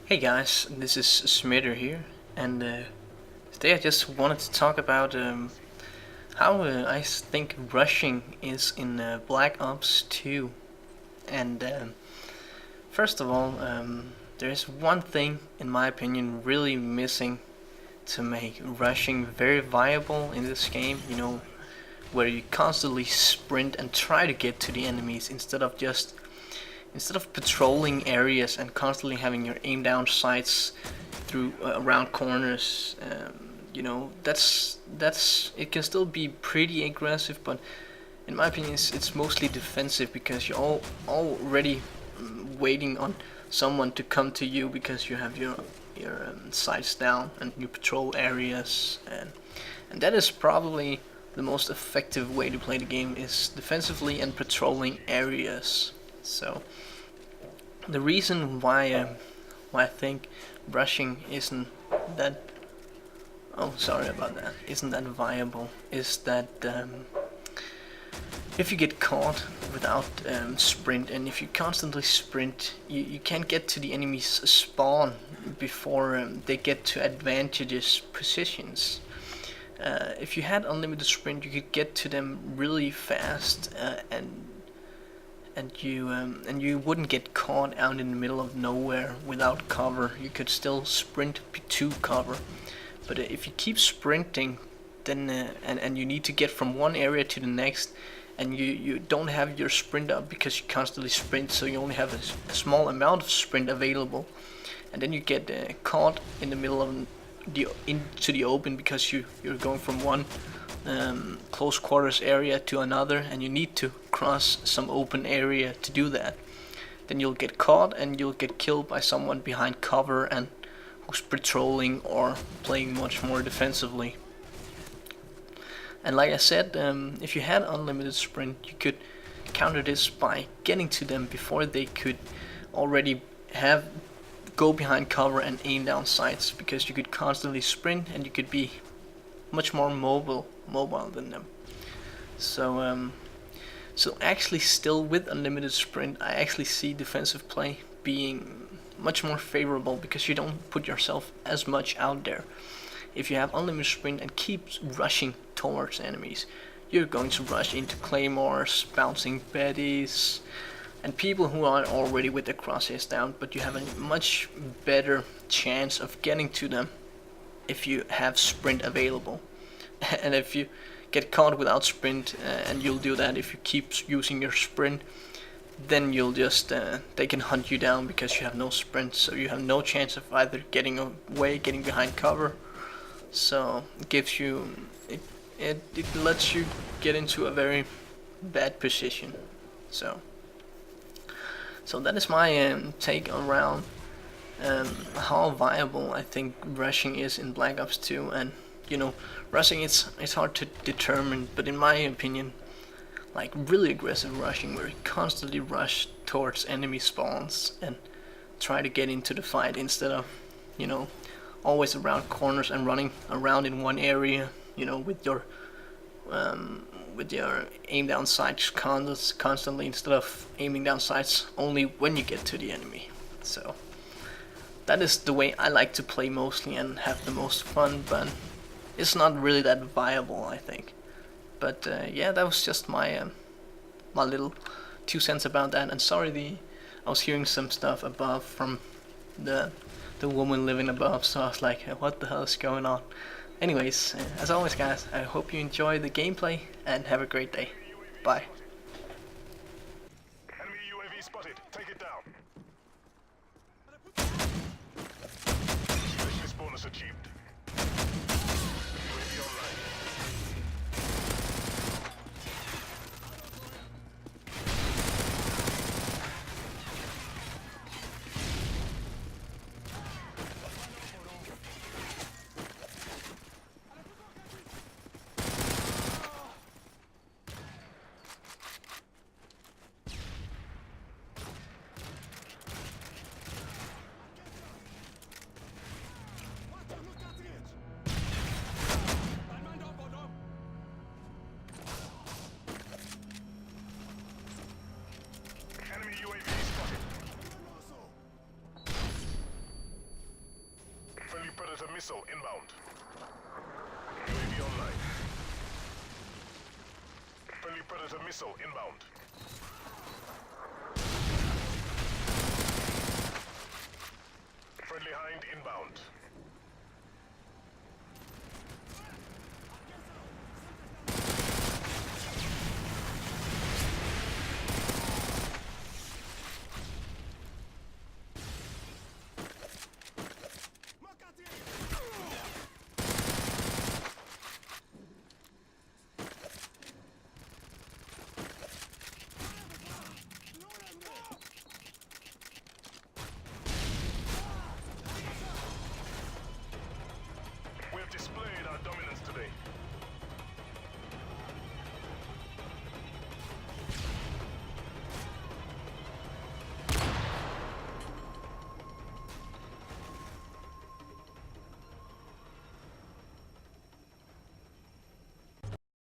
Hey guys, this is Schmidteren here, and today I just wanted to talk about how I think rushing is in Black Ops 2. And first of all, there's one thing, in my opinion, really missing to make rushing very viable in this game. Where you constantly sprint and try to get to the enemies instead of patrolling areas and constantly having your aim down sights through around corners. That's it can still be pretty aggressive, but in my opinion it's mostly defensive because you're already waiting on someone to come to you because you have your sights down and you patrol areas, and that is probably the most effective way to play the game, is defensively and patrolling areas. So the reason why I think rushing isn't that viable is that if you get caught without sprint, and if you constantly sprint, you can't get to the enemy's spawn before they get to advantageous positions. If you had unlimited sprint, you could get to them really fast, and you wouldn't get caught out in the middle of nowhere without cover. You could still sprint to cover, but if you keep sprinting, then and you need to get from one area to the next, and you don't have your sprint up because you constantly sprint, so you only have a small amount of sprint available, and then you get caught in the middle of into the open because you're going from one close quarters area to another, and you need to cross some open area to do that. Then you'll get caught and you'll get killed by someone behind cover and who's patrolling or playing much more defensively. And like I said, if you had unlimited sprint, you could counter this by getting to them before they could already go behind cover and aim down sights, because you could constantly sprint and you could be much more mobile than them. So actually, still with unlimited sprint, I actually see defensive play being much more favorable because you don't put yourself as much out there. If you have unlimited sprint and keep rushing towards enemies, you're going to rush into claymores, bouncing betties, and people who are already with their crosshairs down, but you have a much better chance of getting to them if you have sprint available. And if you get caught without sprint, and you'll do that if you keep using your sprint, then you'll just they can hunt you down because you have no sprint, so you have no chance of either getting away, getting behind cover. So it gives you it lets you get into a very bad position. So that is my take around how viable I think rushing is in Black Ops 2. And rushing, it's hard to determine, but in my opinion, like really aggressive rushing where you constantly rush towards enemy spawns and try to get into the fight instead of always around corners and running around in one area, with your aim down sights constantly, instead of aiming down sights only when you get to the enemy. So that is the way I like to play mostly and have the most fun, but it's not really that viable, I think. But yeah, that was just my my little 2 cents about that. And sorry, I was hearing some stuff above from the woman living above, so I was like, what the hell is going on? Anyways, as always guys, I hope you enjoy the gameplay and have a great day. Bye. Enemy UAV spotted. Take it down. Specialist bonus achieved. UAV online. missile inbound. UAV online. Friendly Predator missile inbound. Friendly Hind inbound.